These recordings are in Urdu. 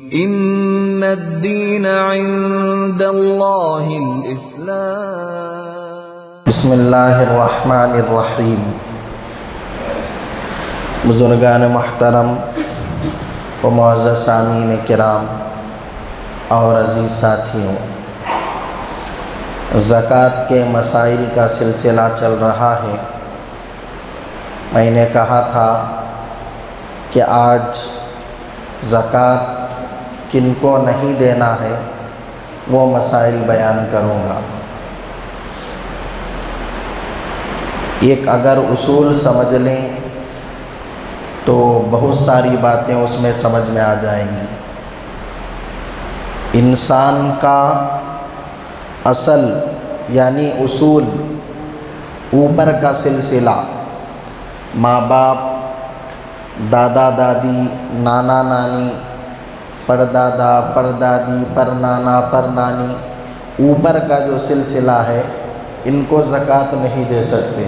ان الدین عند اللہ الاسلام۔ بسم اللہ الرحمن الرحیم۔ بزرگان محترم و معزز سامعین کرام اور عزیز ساتھیوں، زکوٰۃ کے مسائل کا سلسلہ چل رہا ہے۔ میں نے کہا تھا کہ آج زکوٰۃ کن کو نہیں دینا ہے وہ مسائل بیان کروں گا۔ ایک اگر اصول سمجھ لیں تو بہت ساری باتیں اس میں سمجھ میں آ جائیں گی۔ انسان کا اصل یعنی اصول، اوپر کا سلسلہ، ماں باپ، دادا دادی، نانا نانی، پردادا پردادی، پرنانا پرنانی، اوپر کا جو سلسلہ ہے ان کو زکوٰۃ نہیں دے سکتے۔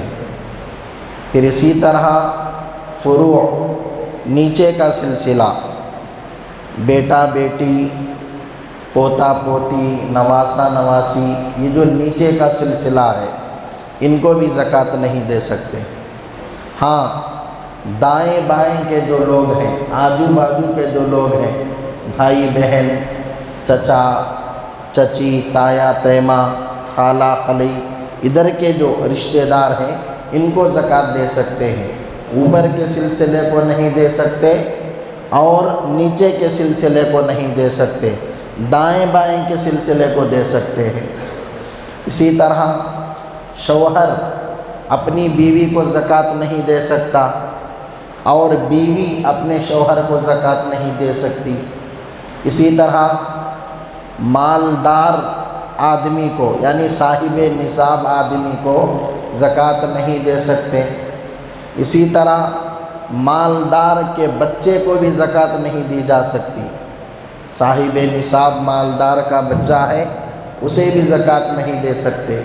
پھر اسی طرح فروع، نیچے کا سلسلہ، بیٹا بیٹی، پوتا پوتی، نواسا نواسی، یہ جو نیچے کا سلسلہ ہے ان کو بھی زکوٰۃ نہیں دے سکتے۔ ہاں، دائیں بائیں کے جو لوگ ہیں، آجو باجو کے جو لوگ ہیں، بھائی بہن، چچا چچی، تایا تیما، خالہ خلی، ادھر کے جو رشتہ دار ہیں ان کو زکوٰۃ دے سکتے ہیں۔ اوپر کے سلسلے کو نہیں دے سکتے اور نیچے کے سلسلے کو نہیں دے سکتے، دائیں بائیں کے سلسلے کو دے سکتے ہیں۔ اسی طرح شوہر اپنی بیوی کو زکوٰۃ نہیں دے سکتا اور بیوی اپنے شوہر کو زکوٰۃ نہیں دے سکتی۔ اسی طرح مالدار آدمی کو یعنی صاحب نصاب آدمی کو زکوٰۃ نہیں دے سکتے۔ اسی طرح مالدار کے بچے کو بھی زکوٰۃ نہیں دی جا سکتی۔ صاحب نصاب مالدار کا بچہ ہے، اسے بھی زکوٰۃ نہیں دے سکتے،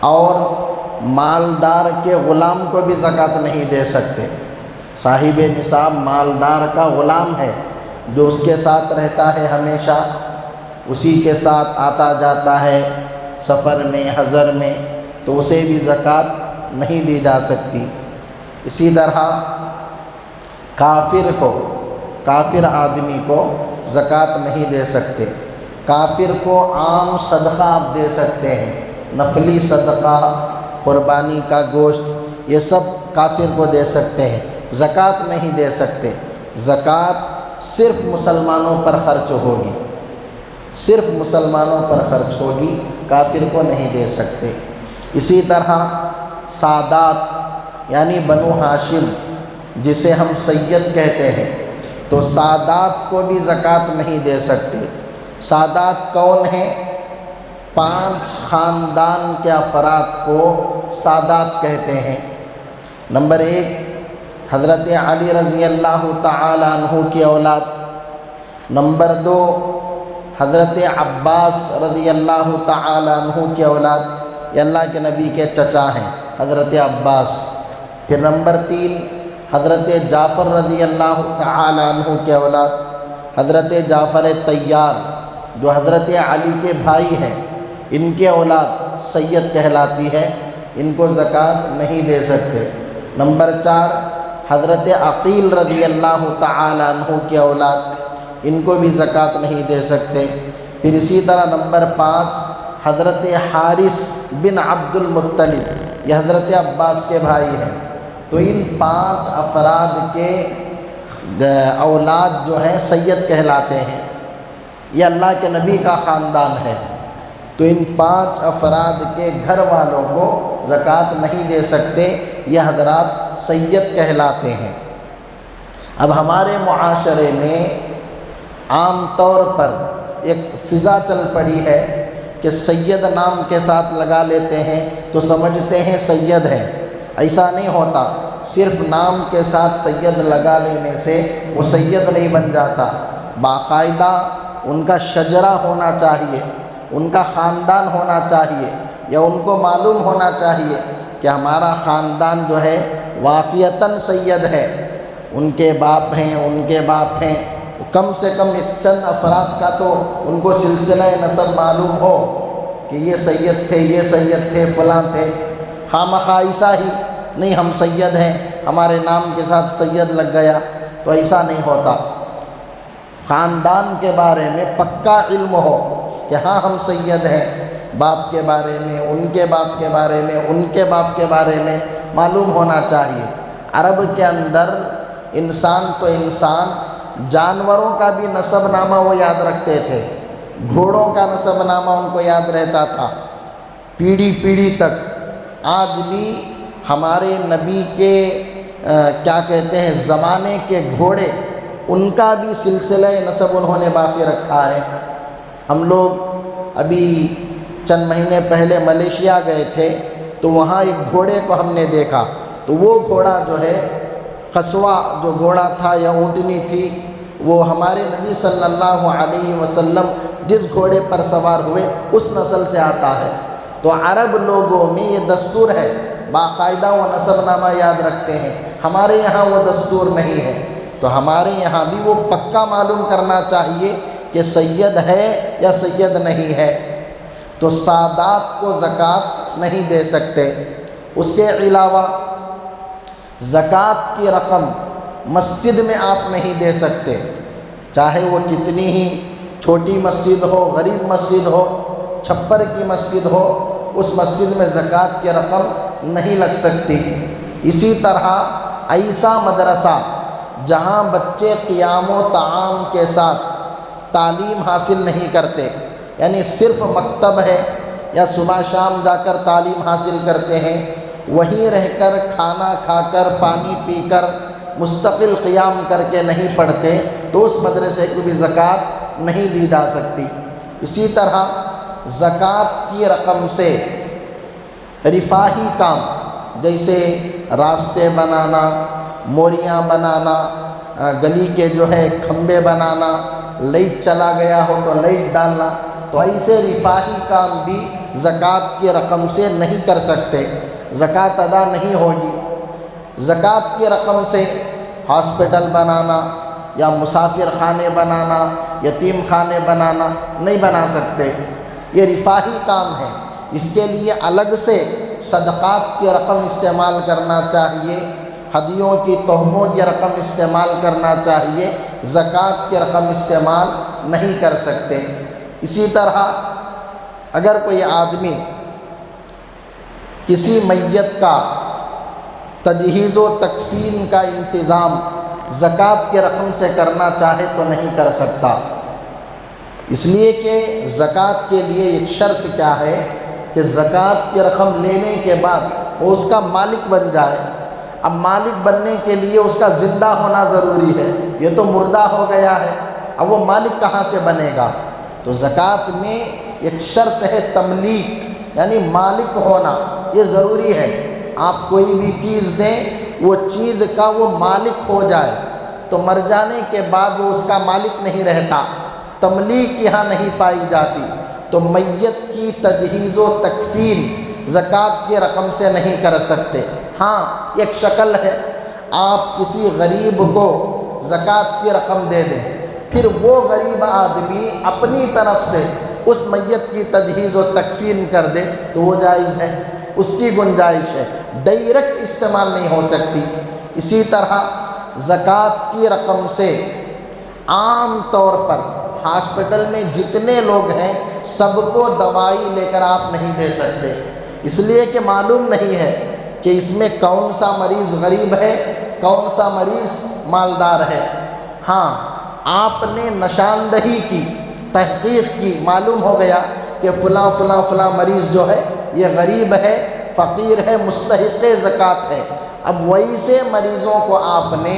اور مالدار کے غلام کو بھی زکوٰۃ نہیں دے سکتے۔ صاحب نصاب مالدار کا غلام ہے جو اس کے ساتھ رہتا ہے ہمیشہ، اسی کے ساتھ آتا جاتا ہے سفر میں حضر میں، تو اسے بھی زکوٰۃ نہیں دی جا سکتی۔ اسی طرح کافر آدمی کو زکوٰۃ نہیں دے سکتے۔ کافر کو عام صدقہ آپ دے سکتے ہیں، نفلی صدقہ، قربانی کا گوشت، یہ سب کافر کو دے سکتے ہیں، زکوٰۃ نہیں دے سکتے۔ زکوٰۃ صرف مسلمانوں پر خرچ ہوگی، صرف مسلمانوں پر خرچ ہوگی، کافر کو نہیں دے سکتے۔ اسی طرح سادات یعنی بنو ہاشم جسے ہم سید کہتے ہیں، تو سادات کو بھی زکوٰۃ نہیں دے سکتے۔ سادات کون ہیں؟ 5 خاندان کے افراد کو سادات کہتے ہیں۔ نمبر 1 حضرت علی رضی اللہ تعالی عنہ کی اولاد۔ نمبر 2 حضرت عباس رضی اللہ تعالی عنہ کی اولاد، یہ اللہ کے نبی کے چچا ہیں حضرت عباس۔ پھر نمبر 3 حضرت جعفر رضی اللہ تعالی عنہ کی اولاد، حضرت جعفر طیار جو حضرت علی کے بھائی ہیں، ان کے اولاد سید کہلاتی ہے، ان کو زکوٰۃ نہیں دے سکتے۔ نمبر 4 حضرت عقیل رضی اللہ تعالی عنہ کی اولاد، ان کو بھی زکوٰۃ نہیں دے سکتے۔ پھر اسی طرح نمبر 5 حضرت حارث بن عبد المطلب، یہ حضرت عباس کے بھائی ہیں۔ تو ان 5 افراد کے اولاد جو ہیں سید کہلاتے ہیں، یہ اللہ کے نبی کا خاندان ہے، تو ان 5 افراد کے گھر والوں کو زکوٰۃ نہیں دے سکتے، یہ حضرات سید کہلاتے ہیں۔ اب ہمارے معاشرے میں عام طور پر ایک فضا چل پڑی ہے کہ سید نام کے ساتھ لگا لیتے ہیں تو سمجھتے ہیں سید ہیں۔ ایسا نہیں ہوتا، صرف نام کے ساتھ سید لگا لینے سے وہ سید نہیں بن جاتا، باقاعدہ ان کا شجرہ ہونا چاہیے، ان کا خاندان ہونا چاہیے، یا ان کو معلوم ہونا چاہیے کہ ہمارا خاندان جو ہے واقعتاً سید ہے، ان کے باپ ہیں، ان کے باپ ہیں، کم سے کم ایک چند افراد کا تو ان کو سلسلہ نسب معلوم ہو کہ یہ سید تھے، یہ سید تھے، فلاں تھے۔ خواہ ایسا ہی نہیں ہم سید ہیں، ہمارے نام کے ساتھ سید لگ گیا، تو ایسا نہیں ہوتا۔ خاندان کے بارے میں پکا علم ہو کہ ہاں ہم سید ہیں، باپ کے بارے میں، ان کے باپ کے بارے میں، ان کے باپ کے بارے میں معلوم ہونا چاہیے۔ عرب کے اندر انسان تو انسان، جانوروں کا بھی نسب نامہ وہ یاد رکھتے تھے، گھوڑوں کا نسب نامہ ان کو یاد رہتا تھا پیڑھی پیڑھی تک۔ آج بھی ہمارے نبی کے کیا کہتے ہیں زمانے کے گھوڑے، ان کا بھی سلسلہ نسب انہوں نے باقی رکھا ہے۔ ہم لوگ ابھی چند مہینے پہلے ملیشیا گئے تھے، تو وہاں ایک گھوڑے کو ہم نے دیکھا، تو وہ گھوڑا جو ہے قصوہ جو گھوڑا تھا یا اونٹنی تھی، وہ ہمارے نبی صلی اللہ علیہ وسلم جس گھوڑے پر سوار ہوئے اس نسل سے آتا ہے۔ تو عرب لوگوں میں یہ دستور ہے، باقاعدہ وہ نسب نامہ یاد رکھتے ہیں۔ ہمارے یہاں وہ دستور نہیں ہے، تو ہمارے یہاں بھی وہ پکا معلوم کرنا چاہیے کہ سید ہے یا سید نہیں ہے۔ تو سادات کو زکوٰۃ نہیں دے سکتے۔ اس کے علاوہ زکوٰۃ کی رقم مسجد میں آپ نہیں دے سکتے، چاہے وہ کتنی ہی چھوٹی مسجد ہو، غریب مسجد ہو، چھپر کی مسجد ہو، اس مسجد میں زکوٰۃ کی رقم نہیں لگ سکتی۔ اسی طرح ایسا مدرسہ جہاں بچے قیام و طعام کے ساتھ تعلیم حاصل نہیں کرتے، یعنی صرف مکتب ہے یا صبح شام جا کر تعلیم حاصل کرتے ہیں، وہیں رہ کر کھانا کھا کر پانی پی کر مستقل قیام کر کے نہیں پڑھتے، تو اس مدرسے کو بھی زکوٰۃ نہیں دی جا سکتی۔ اسی طرح زکوٰۃ کی رقم سے رفاہی کام جیسے راستے بنانا، موریاں بنانا، گلی کے جو ہے کھمبے بنانا، لائٹ چلا گیا ہو تو لائٹ ڈالنا، تو ایسے رفاہی کام بھی زکوٰۃ کی رقم سے نہیں کر سکتے، زکوٰۃ ادا نہیں ہوگی۔ زکوٰۃ کی رقم سے ہاسپٹل بنانا یا مسافر خانے بنانا، یتیم خانے بنانا نہیں بنا سکتے، یہ رفاہی کام ہے۔ اس کے لیے الگ سے صدقات کی رقم استعمال کرنا چاہیے، ہدیوں کی، تحفوں کی رقم استعمال کرنا چاہیے، زکوٰۃ کی رقم استعمال نہیں کر سکتے۔ اسی طرح اگر کوئی آدمی کسی میت کا تجہیز و تکفین کا انتظام زکوٰۃ کی رقم سے کرنا چاہے تو نہیں کر سکتا، اس لیے کہ زکوٰۃ کے لیے ایک شرط کیا ہے کہ زکوٰۃ کی رقم لینے کے بعد وہ اس کا مالک بن جائے۔ اب مالک بننے کے لیے اس کا زندہ ہونا ضروری ہے، یہ تو مردہ ہو گیا ہے، اب وہ مالک کہاں سے بنے گا؟ تو زکوٰۃ میں ایک شرط ہے تملیک، یعنی مالک ہونا، یہ ضروری ہے۔ آپ کوئی بھی چیز دیں، وہ چیز کا وہ مالک ہو جائے، تو مر جانے کے بعد وہ اس کا مالک نہیں رہتا، تملیک یہاں نہیں پائی جاتی۔ تو میت کی تجہیز و تکفین زکوٰۃ کی رقم سے نہیں کر سکتے۔ ہاں ایک شکل ہے، آپ کسی غریب کو زکوٰۃ کی رقم دے دیں، پھر وہ غریب آدمی اپنی طرف سے اس میت کی تجہیز و تکفین کر دے تو وہ جائز ہے، اس کی گنجائش ہے، ڈائریکٹ استعمال نہیں ہو سکتی۔ اسی طرح زکوٰۃ کی رقم سے عام طور پر ہاسپٹل میں جتنے لوگ ہیں سب کو دوائی لے کر آپ نہیں دے سکتے، اس لیے کہ معلوم نہیں ہے کہ اس میں کون سا مریض غریب ہے، کون سا مریض مالدار ہے۔ ہاں آپ نے نشاندہی کی، تحقیق کی، معلوم ہو گیا کہ فلاں فلاں فلاں مریض جو ہے یہ غریب ہے، فقیر ہے، مستحق زکوٰۃ ہے۔ اب ویسے مریضوں کو آپ نے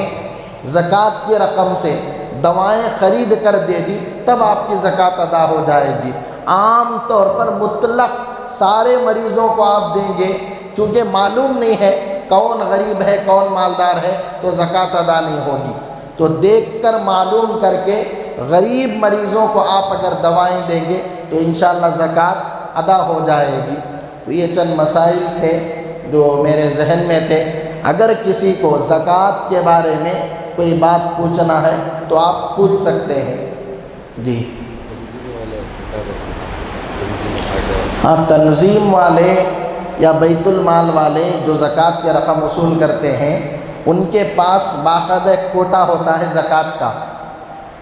زکوٰۃ کی رقم سے دوائیں خرید کر دے دی، تب آپ کی زکوٰۃ ادا ہو جائے گی۔ عام طور پر مطلق سارے مریضوں کو آپ دیں گے، چونکہ معلوم نہیں ہے کون غریب ہے کون مالدار ہے، تو زکوٰۃ ادا نہیں ہوگی۔ تو دیکھ کر معلوم کر کے غریب مریضوں کو آپ اگر دوائیں دیں گے تو انشاءاللہ زکوٰۃ ادا ہو جائے گی۔ تو یہ چند مسائل تھے جو میرے ذہن میں تھے۔ اگر کسی کو زکوٰۃ کے بارے میں کوئی بات پوچھنا ہے تو آپ پوچھ سکتے ہیں. جی ہاں، تنظیم والے یا بیت المال والے جو زکوٰۃ کی رقم وصول کرتے ہیں ان کے پاس باقاعدہ ایک کوٹا ہوتا ہے زکوٰۃ کا.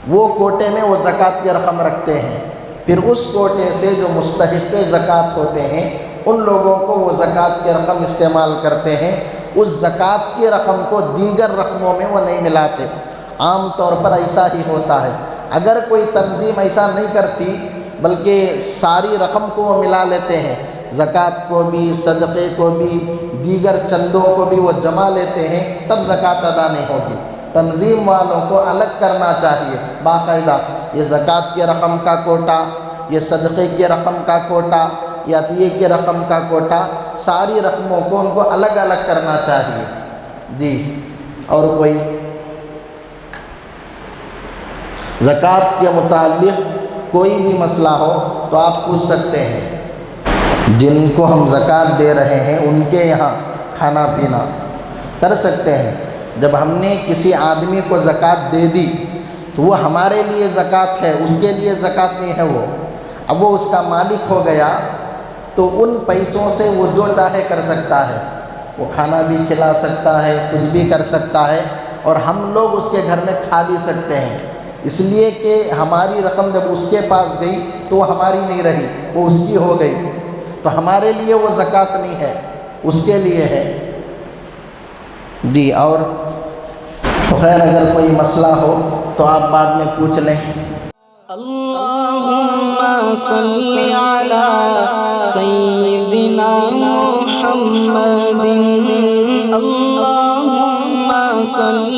وہ کوٹے میں وہ زکوٰۃ کی رقم رکھتے ہیں. پھر اس کوٹے سے جو مستحق زکوٰۃ ہوتے ہیں ان لوگوں کو وہ زکوٰۃ کی رقم استعمال کرتے ہیں. اس زکوٰۃ کی رقم کو دیگر رقموں میں وہ نہیں ملاتے. عام طور پر ایسا ہی ہوتا ہے. اگر کوئی تنظیم ایسا نہیں کرتی بلکہ ساری رقم کو وہ ملا لیتے ہیں، زکوٰۃ کو بھی، صدقے کو بھی، دیگر چندوں کو بھی وہ جمع لیتے ہیں، تب زکوٰۃ ادا نہیں ہوگی. تنظیم والوں کو الگ کرنا چاہیے باقاعدہ. یہ زکوٰۃ کی رقم کا کوٹا، یہ صدقے کی رقم کا کوٹا، یا عطیے کی رقم کا کوٹا، ساری رقموں کو ان کو الگ الگ کرنا چاہیے. جی اور کوئی زکوٰۃ کے متعلق کوئی بھی مسئلہ ہو تو آپ پوچھ سکتے ہیں. جن کو ہم زکوٰۃ دے رہے ہیں ان کے یہاں کھانا پینا کر سکتے ہیں. جب ہم نے کسی آدمی کو زکوٰۃ دے دی تو وہ ہمارے لیے زکوٰۃ ہے، اس کے لیے زکوٰۃ نہیں ہے. وہ اب وہ اس کا مالک ہو گیا تو ان پیسوں سے وہ جو چاہے کر سکتا ہے. وہ کھانا بھی کھلا سکتا ہے، کچھ بھی کر سکتا ہے، اور ہم لوگ اس کے گھر میں کھا بھی سکتے ہیں. اس لیے کہ ہماری رقم جب اس کے پاس گئی تو وہ ہماری نہیں رہی، وہ اس کی ہو گئی. تو ہمارے لیے وہ زکوٰۃ نہیں ہے، اس کے لیے ہے. جی اور تو خیر اگر کوئی مسئلہ ہو تو آپ بعد میں پوچھ لیں. اللہم صلی علی سیدنا محمد. اللہم صلی